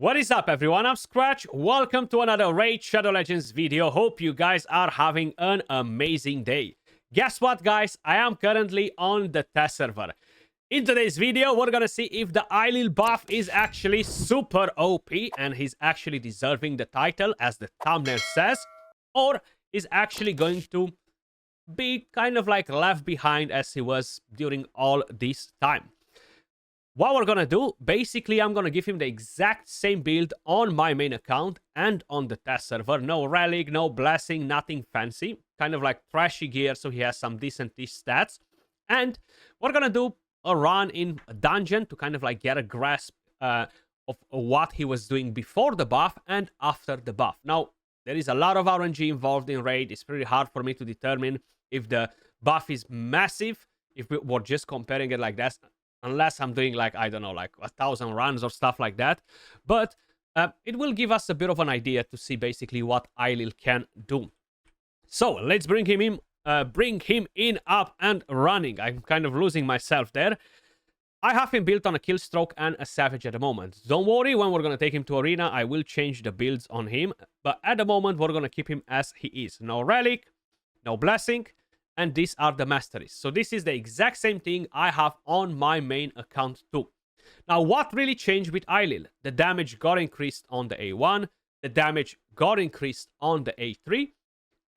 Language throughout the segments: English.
What is up, everyone? I'm Skratch. Welcome to another Raid Shadow Legends video. Hope you guys are having an amazing day. Guess what, guys? I am currently on the test server. In today's video, we're gonna see if the Ailil buff is actually super OP and he's actually deserving the title, as the thumbnail says, or is actually going to be kind of like left behind as he was during all this time. What we're gonna do, basically, I'm gonna give him the exact same build on my main account and on the test server. No relic, no blessing, nothing fancy. Kind of like trashy gear, so he has some decent-ish stats. And we're gonna do a run in a dungeon to kind of like get a grasp of what he was doing before the buff and after the buff. Now, there is a lot of RNG involved in Raid. It's pretty hard for me to determine if the buff is massive, if we're just comparing it like that. Unless I'm doing like, I don't know, like 1,000 runs or stuff like that. But it will give us a bit of an idea to see basically what Ailil can do. So let's bring him in up and running. I'm kind of losing myself there. I have him built on a Killstroke and a Savage at the moment. Don't worry, when we're going to take him to Arena, I will change the builds on him. But at the moment, we're going to keep him as he is. No Relic, no Blessing. And these are the masteries. So this is the exact same thing I have on my main account too. Now, what really changed with Ailil? The damage got increased on the A1. The damage got increased on the A3.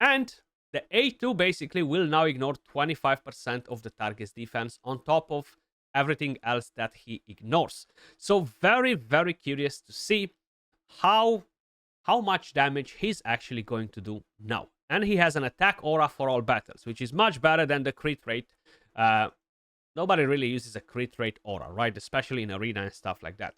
And the A2 basically will now ignore 25% of the target's defense on top of everything else that he ignores. So very, very curious to see how much damage he's actually going to do now. And he has an attack aura for all battles, which is much better than the crit rate. Nobody really uses a crit rate aura, right? Especially in arena and stuff like that.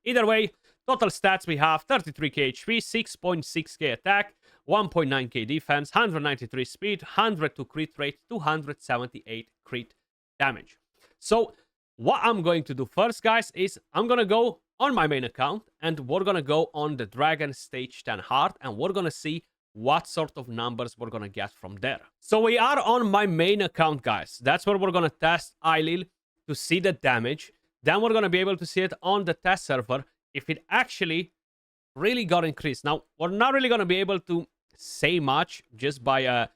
Either way, total stats we have 33k HP, 6.6k attack, 1.9k defense, 193 speed, 102 crit rate, 278 crit damage. So what I'm going to do first, guys, is I'm going to go on my main account and we're going to go on the Dragon Stage 10 Heart and we're going to see what sort of numbers we're gonna get from there. So we are on my main account, guys. That's where we're gonna test Ailil to see the damage. Then we're gonna be able to see it on the test server if it actually really got increased. Now, we're not really gonna be able to say much just by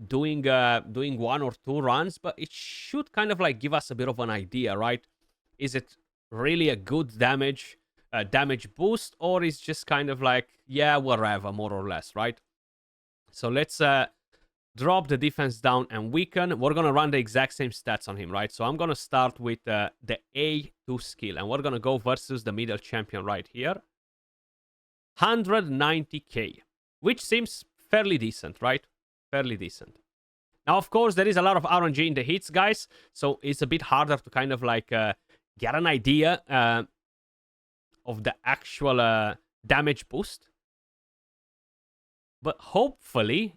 doing one or two runs, but it should kind of like give us a bit of an idea, right? Is it really a good damage boost, or is just kind of like, yeah, whatever, more or less, right? So let's drop the defense down and weaken. We're going to run the exact same stats on him, right? So I'm going to start with the A2 skill. And we're going to go versus the middle champion right here. 190k. Which seems fairly decent, right? Fairly decent. Now, of course, there is a lot of RNG in the hits, guys. So it's a bit harder to kind of like get an idea of the actual damage boost. But hopefully,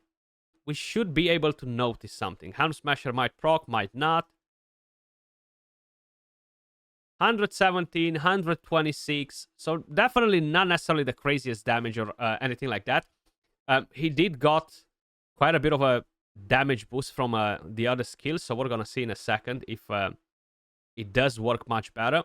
we should be able to notice something. Helm Smasher might proc, might not. 117, 126. So definitely not necessarily the craziest damage or anything like that. He did got quite a bit of a damage boost from the other skills. So we're going to see in a second if it does work much better.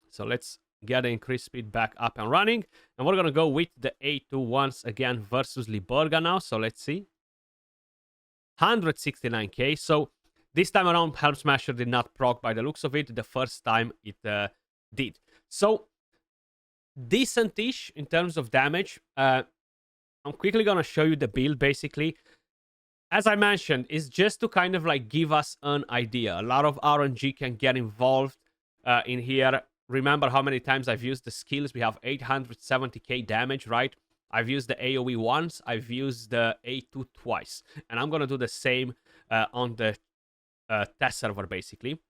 So let's get the increased speed back up and running. And we're going to go with the A2 once again versus Liburga now. So let's see. 169k. So this time around, Helm Smasher did not proc by the looks of it. The first time it did. So decent-ish in terms of damage. I'm quickly going to show you the build basically. As I mentioned, it's just to kind of like give us an idea. A lot of RNG can get involved in here. Remember how many times I've used the skills. We have 870k damage, right? I've used the AoE once. I've used the A2 twice. And I'm going to do the same on the test server, basically.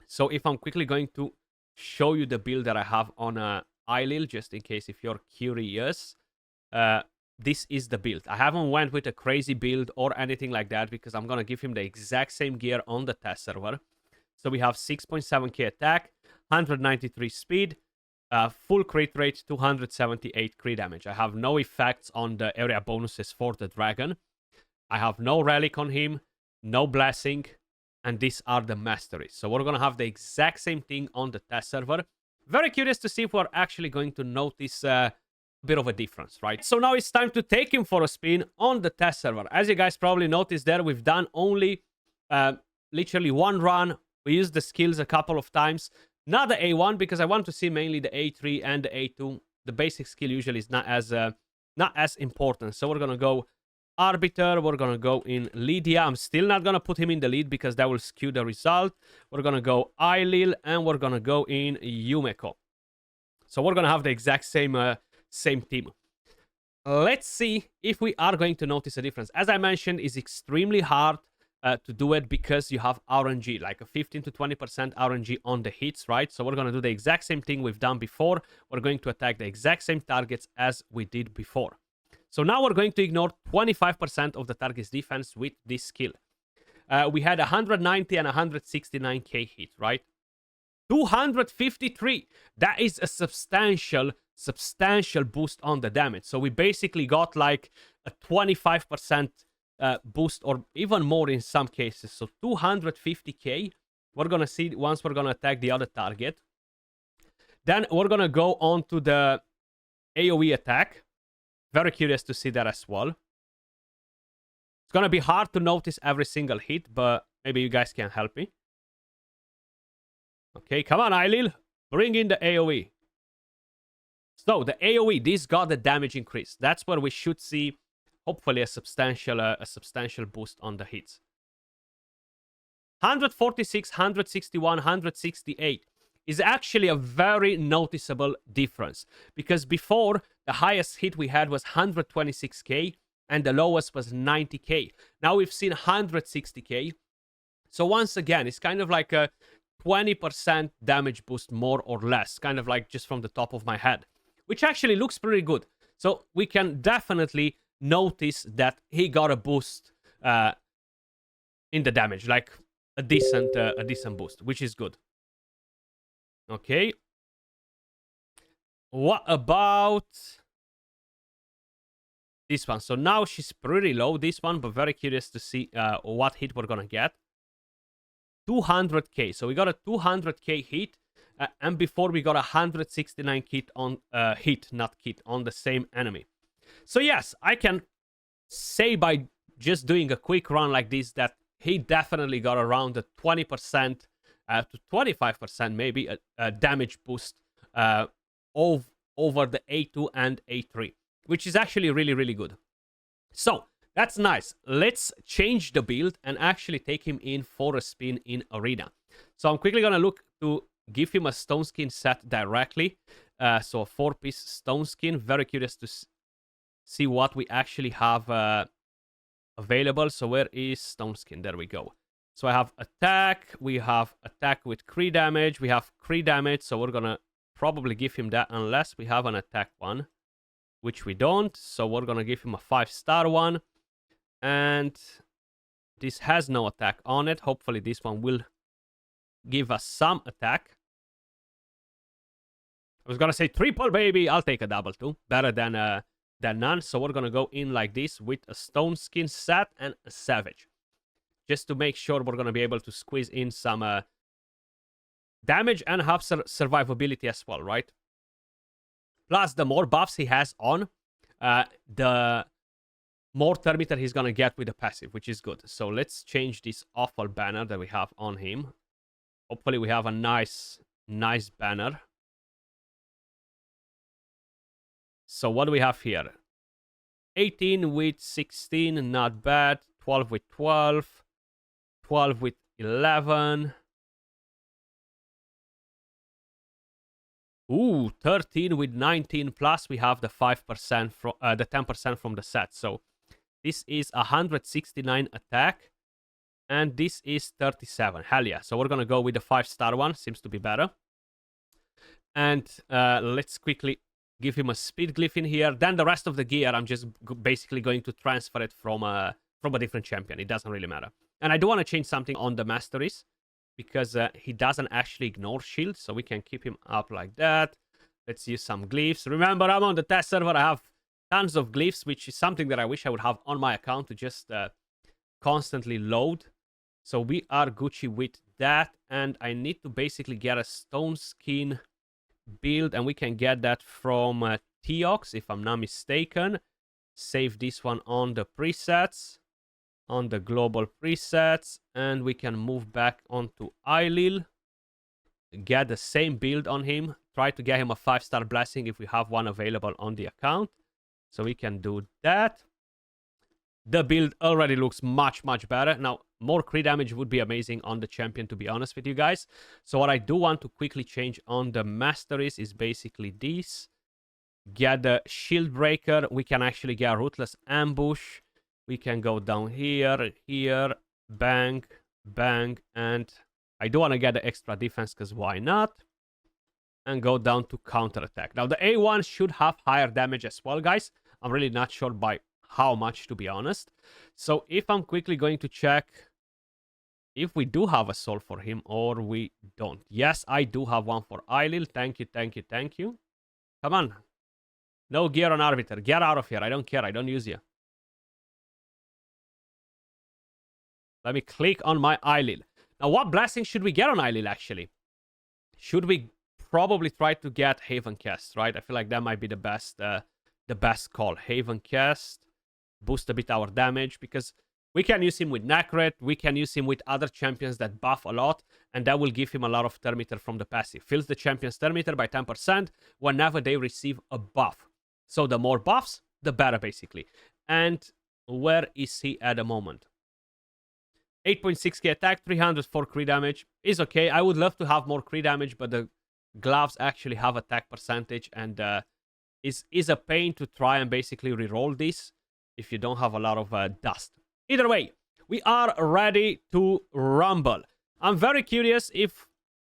So if I'm quickly going to show you the build that I have on Ailil, just in case if you're curious, this is the build. I haven't went with a crazy build or anything like that because I'm going to give him the exact same gear on the test server. So we have 6.7k attack, 193 speed, full crit rate, 278 crit damage. I have no effects on the area bonuses for the dragon. I have no relic on him, no blessing, and these are the masteries. So we're going to have the exact same thing on the test server. Very curious to see if we're actually going to notice a bit of a difference, right? So now it's time to take him for a spin on the test server. As you guys probably noticed there, we've done only literally one run. We used the skills a couple of times. Not the A1, because I want to see mainly the A3 and the A2. The basic skill usually is not as important. So we're going to go Arbiter. We're going to go in Lydia. I'm still not going to put him in the lead because that will skew the result. We're going to go Ailil, and we're going to go in Yumeko. So we're going to have the exact same team. Let's see if we are going to notice a difference. As I mentioned, it's extremely hard to do it because you have RNG, like a 15 to 20% RNG on the hits, right? So we're going to do the exact same thing we've done before. We're going to attack the exact same targets as we did before. So now we're going to ignore 25% of the target's defense with this skill. We had 190 and 169k hit, right? 253. That is a substantial boost on the damage. So we basically got like a 25% boost, or even more in some cases. So 250k. We're gonna see once we're gonna attack the other target. Then we're gonna go on to the AoE attack. Very curious to see that as well. It's gonna be hard to notice every single hit, but maybe you guys can help me. Okay, come on, Ailil. Bring in the AoE. So the AoE, this got the damage increase. That's where we should see, hopefully, a substantial boost on the hits. 146, 161, 168 is actually a very noticeable difference, because before the highest hit we had was 126k and the lowest was 90k. Now we've seen 160k. So once again, it's kind of like a 20% damage boost, more or less, kind of like just from the top of my head, which actually looks pretty good. So we can definitely notice that he got a boost in the damage, like a decent boost, which is good. Okay. What about this one? So now she's pretty low, this one, but very curious to see what hit we're gonna get. 200k. So we got a 200k hit, and before we got a 169 hit on on the same enemy. So yes, I can say by just doing a quick run like this that he definitely got around a 20% to 25% maybe a damage boost over the A2 and A3, which is actually really, really good. So that's nice. Let's change the build and actually take him in for a spin in Arena. So I'm quickly going to look to give him a stone skin set directly. So a 4-piece stone skin. Very curious to see what we actually have available. So where is stone skin? There we go. So I have attack. We have attack with Cree damage. We have Cree damage. So we're going to probably give him that unless we have an attack one, which we don't. So we're going to give him a 5-star one. And this has no attack on it. Hopefully this one will give us some attack. I was going to say triple, baby. I'll take a double too. Better than none. So we're going to go in like this with a stone skin set and a savage, just to make sure we're going to be able to squeeze in some damage and have survivability as well, right? Plus, the more buffs he has on, the more thermeter he's going to get with the passive, which is good. So let's change this awful banner that we have on him. Hopefully we have a nice banner. So what do we have here? 18 with 16, not bad. 12 with 12. 12 with 11. Ooh, 13 with 19, plus we have the 5% from the 10% from the set. So this is 169 attack, and this is 37. Hell yeah! So we're gonna go with the 5-star one. Seems to be better. And let's quickly give him a speed glyph in here. Then the rest of the gear, I'm just basically going to transfer it from a different champion. It doesn't really matter. And I do want to change something on the masteries, because he doesn't actually ignore shield, so we can keep him up like that. Let's use some glyphs. Remember, I'm on the test server. I have tons of glyphs, which is something that I wish I would have on my account to just constantly load. So we are Gucci with that, and I need to basically get a stone skin build, and we can get that from Teox, if I'm not mistaken. Save this one on the presets, on the global presets, and we can move back onto Ailil. Get the same build on him. Try to get him a 5-star blessing if we have one available on the account. So we can do that. The build already looks much, much better. Now, more crit damage would be amazing on the champion, to be honest with you guys. So what I do want to quickly change on the masteries is basically this. Get the shield breaker. We can actually get a ruthless ambush. We can go down here, here, bang, bang, and I do want to get the extra defense because why not? And go down to counter attack. Now the A1 should have higher damage as well, guys. I'm really not sure by how much, to be honest. So if I'm quickly going to check if we do have a soul for him or we don't. Yes, I do have one for Ailil. Thank you, thank you, thank you. Come on. No gear on Arbiter. Get out of here. I don't care. I don't use you. Let me click on my Ailil. Now, what blessing should we get on Ailil, actually? Should we probably try to get Haven Cast, right? I feel like that might be the best call. Haven Cast. Boost a bit our damage, because we can use him with Necret. We can use him with other champions that buff a lot, and that will give him a lot of turn meter from the passive. Fills the champion's turn meter by 10% whenever they receive a buff. So the more buffs, the better, basically. And where is he at the moment? 8.6k attack, 304 crit damage. Is okay. I would love to have more crit damage, but the gloves actually have attack percentage, and is a pain to try and basically reroll this if you don't have a lot of dust. Either way, we are ready to rumble. I'm very curious if,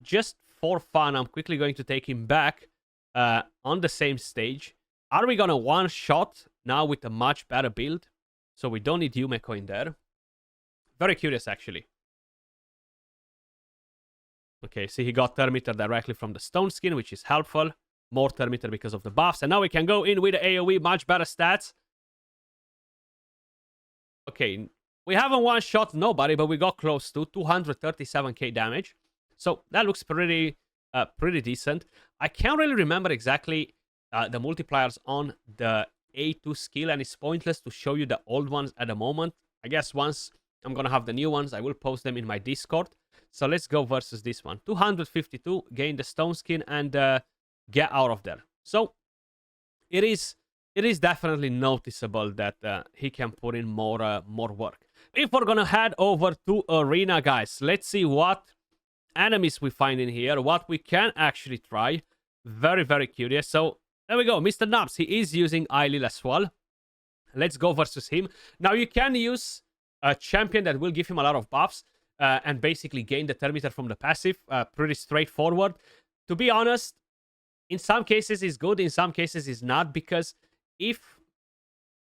just for fun, I'm quickly going to take him back on the same stage. Are we gonna one-shot now with a much better build? So we don't need Yumeko in there. Very curious, actually. Okay, see, he got turn meter directly from the stone skin, which is helpful. More turn meter because of the buffs. And now we can go in with the AoE, much better stats. Okay, we haven't one-shot nobody, but we got close to 237k damage. So that looks pretty decent. I can't really remember exactly the multipliers on the A2 skill, and it's pointless to show you the old ones at the moment. I guess once I'm gonna have the new ones, I will post them in my Discord. So let's go versus this one. 252, gain the stone skin, and get out of there. So it is definitely noticeable that he can put in more work. If we're gonna head over to Arena, guys, let's see what enemies we find in here, what we can actually try. Very, very curious. So there we go, Mr. Nubs. He is using Ailil as well. Let's go versus him. Now you can use a champion that will give him a lot of buffs and basically gain the turn meter from the passive. Pretty straightforward. To be honest, in some cases it's good, in some cases it's not, because if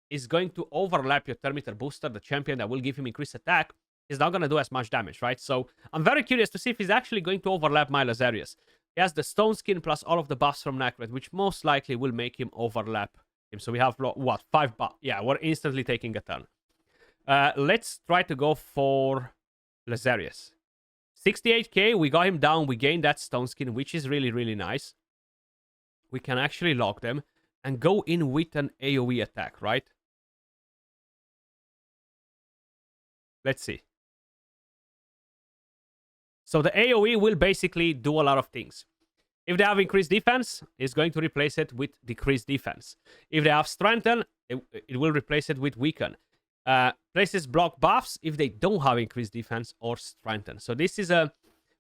it's going to overlap your turn meter booster, the champion that will give him increased attack is not going to do as much damage, right? So I'm very curious to see if he's actually going to overlap my Lazarius. He has the stone skin plus all of the buffs from Necret, which most likely will make him overlap him. So we have, what, 5 buffs? Yeah, we're instantly taking a turn. Let's try to go for Lazarius. 68k, we got him down, we gained that stone skin, which is really, really nice. We can actually lock them and go in with an AoE attack, right? Let's see. So the AoE will basically do a lot of things. If they have increased defense, it's going to replace it with decreased defense. If they have strengthen, it will replace it with weaken. Places block buffs if they don't have increased defense or strengthen. So this is a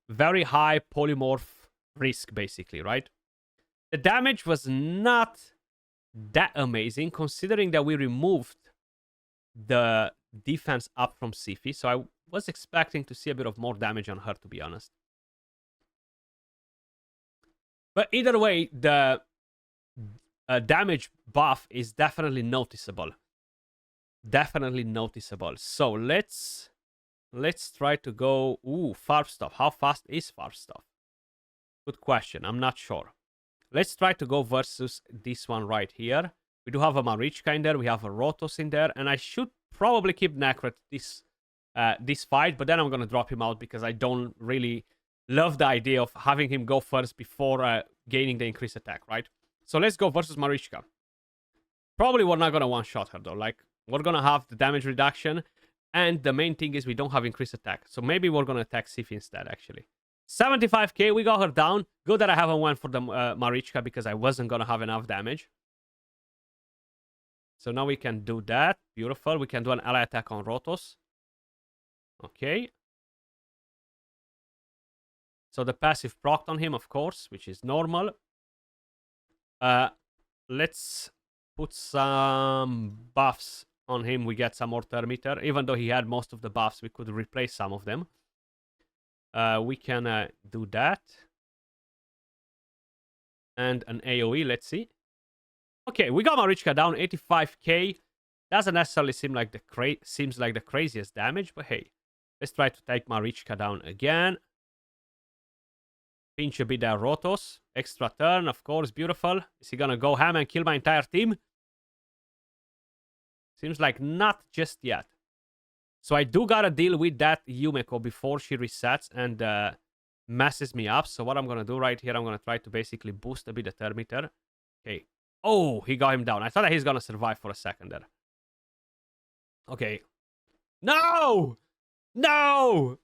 very high polymorph risk, basically, right? The damage was not that amazing, considering that we removed the defense up from Sifi. So I was expecting to see a bit of more damage on her, to be honest. But either way, the damage buff is definitely noticeable. Definitely noticeable. So let's try to go. Ooh, Farb Stuff. How fast is Farb Stuff? Good question. I'm not sure. Let's try to go versus this one right here. We do have a Marichka in there. We have a Rotos in there. And I should probably keep Necret this fight. But then I'm going to drop him out because I don't really love the idea of having him go first before gaining the increased attack, right? So let's go versus Marichka. Probably we're not going to one-shot her, though. Like, we're going to have the damage reduction. And the main thing is we don't have increased attack. So maybe we're going to attack Sif instead, actually. 75k, we got her down. Good that I haven't went for the Marichka because I wasn't going to have enough damage. So now we can do that. Beautiful. We can do an ally attack on Rotos. Okay. So the passive procced on him, of course, which is normal. Let's put some buffs on him. We get some more Thermitter. Even though he had most of the buffs, we could replace some of them. We can do that. And an AoE, let's see. Okay, we got Marichka down, 85k. Doesn't necessarily seem like the craziest damage, but hey. Let's try to take Marichka down again. Pinch a bit there, Rotos. Extra turn, of course, beautiful. Is he gonna go ham and kill my entire team? Seems like not just yet. So I do gotta deal with that Yumeko before she resets and messes me up. So what I'm gonna do right here, I'm gonna try to basically boost a bit the Thermitter. Okay. Oh, he got him down. I thought that he's gonna survive for a second there. Okay. No! No!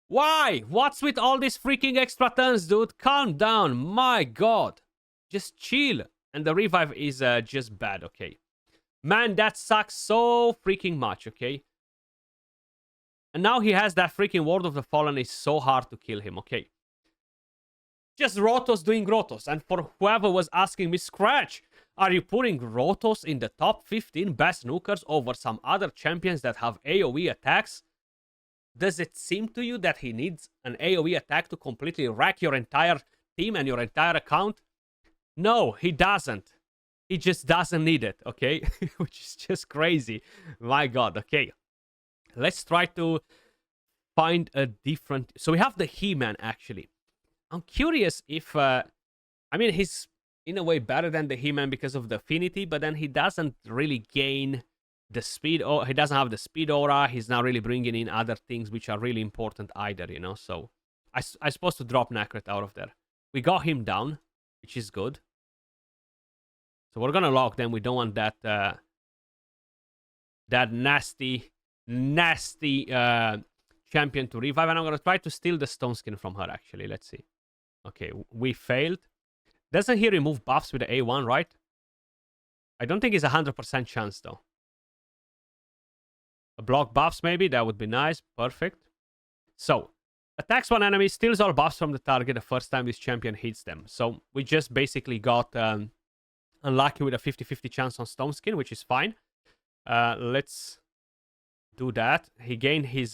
Why? What's with all these freaking extra turns, dude? Calm down. My god. Just chill. And the revive is just bad, okay? Man, that sucks so freaking much, okay? And now he has that freaking Ward of the Fallen. It's so hard to kill him, okay? Just Rotos doing Rotos. And for whoever was asking me, Skratch, are you putting Rotos in the top 15 best nukers over some other champions that have AoE attacks? Does it seem to you that he needs an AoE attack to completely wreck your entire team and your entire account? No, he doesn't. He just doesn't need it, okay? Which is just crazy. My god, okay. Let's try to find a different... So we have the He-Man, actually. I'm curious if... I mean, he's in a way better than the He-Man because of the affinity, but then he doesn't really gain the speed. Or he doesn't have the speed aura. He's not really bringing in other things which are really important either, you know? So I supposed to drop Nacret out of there. We got him down, which is good. So we're gonna lock them. We don't want that that nasty champion to revive. And I'm gonna try to steal the stone skin from her, actually. Let's see. Okay, we failed. Doesn't he remove buffs with the A1, right? I don't think it's 100% chance, though. Block buffs, maybe. That would be nice. Perfect. So, attacks one enemy, steals all buffs from the target the first time this champion hits them. So, we just basically got unlucky with a 50-50 chance on Stone Skin, which is fine. Let's do that. He gained his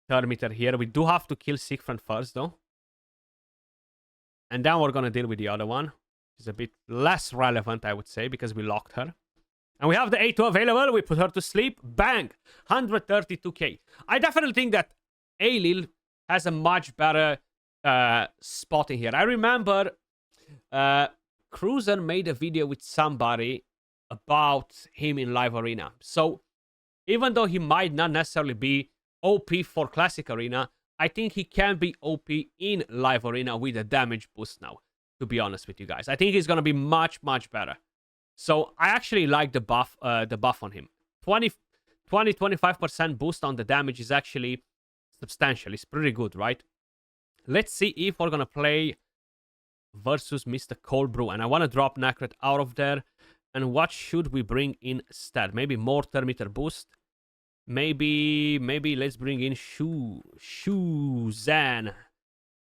Thermitter here. We do have to kill Siegfried first, though. And then we're going to deal with the other one. It's a bit less relevant, I would say, because we locked her. And we have the A2 available. We put her to sleep. Bang! 132k. I definitely think that Ailil has a much better spot in here. I remember Cruiser made a video with somebody about him in Live Arena. So, even though he might not necessarily be OP for Classic Arena, I think he can be OP in Live Arena with a damage boost now, to be honest with you guys. I think he's going to be much, much better. So, I actually like the buff on him. 20-25% boost on the damage is actually substantial. It's pretty good, right? Let's see if we're going to play versus Mr. Cold Brew. And I want to drop Nacret out of there. And what should we bring instead? Maybe more Thermitter boost. Maybe let's bring in Shuzan.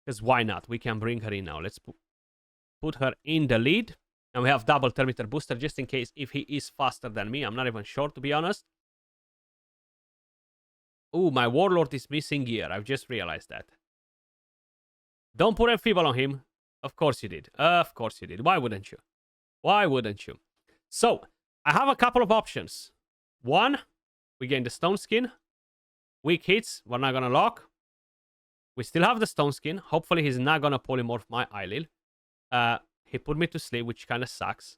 Because why not? We can bring her in now. Let's put her in the lead. And we have double Thermitter booster just in case if he is faster than me. I'm not even sure, to be honest. Ooh, my Warlord is missing gear. I've just realized that. Don't put Enfeeble on him. Of course you did. Of course you did. Why wouldn't you? Why wouldn't you? So, I have a couple of options. One, we gain the Stone Skin. Weak hits, we're not going to lock. We still have the Stone Skin. Hopefully he's not going to polymorph my Ailil. He put me to sleep, which kind of sucks.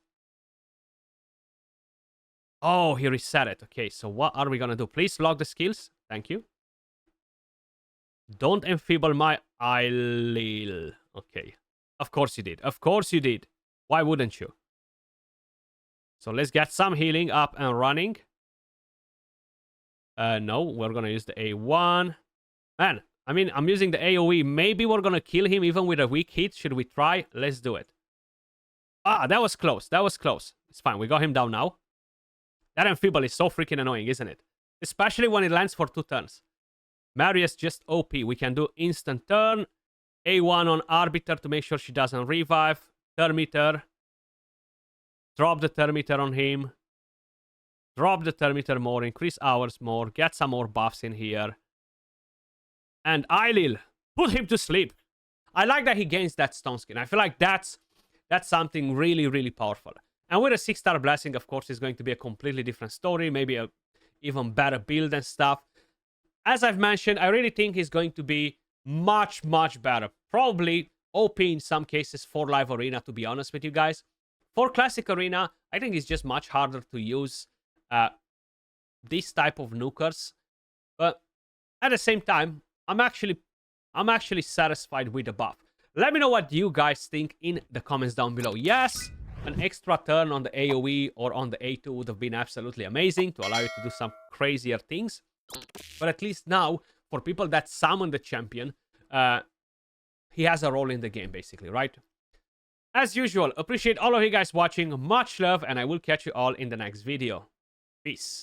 Oh, he reset it. Okay, so what are we going to do? Please lock the skills. Thank you. Don't enfeeble my Ailil. Okay. Of course you did. Of course you did. Why wouldn't you? So let's get some healing up and running. No, we're gonna use the A1. Man, I mean, I'm using the AoE. Maybe we're gonna kill him even with a weak hit. Should we try? Let's do it. Ah, that was close. That was close. It's fine. We got him down now. That Amphibial is so freaking annoying, isn't it? Especially when it lands for 2 turns. Marius just OP. We can do instant turn. A1 on Arbiter to make sure she doesn't revive. Thermiter. Drop the Thermiter on him. Drop the Thermiter more. Increase hours more. Get some more buffs in here. And Ailil. Put him to sleep. I like that he gains that stone skin. I feel like that's something really, really powerful. And with a 6-star blessing, of course, it's going to be a completely different story. Maybe a even better build and stuff. As I've mentioned, I really think he's going to be much, much better. Probably OP in some cases for live arena, to be honest with you guys. For classic arena, I think it's just much harder to use this type of nukers. But at the same time, I'm actually satisfied with the buff. Let me know what you guys think in the comments down below. Yes, an extra turn on the AoE or on the A2 would have been absolutely amazing to allow you to do some crazier things. But at least now, for people that summon the champion, he has a role in the game, basically, right? As usual, appreciate all of you guys watching. Much love, and I will catch you all in the next video. Peace.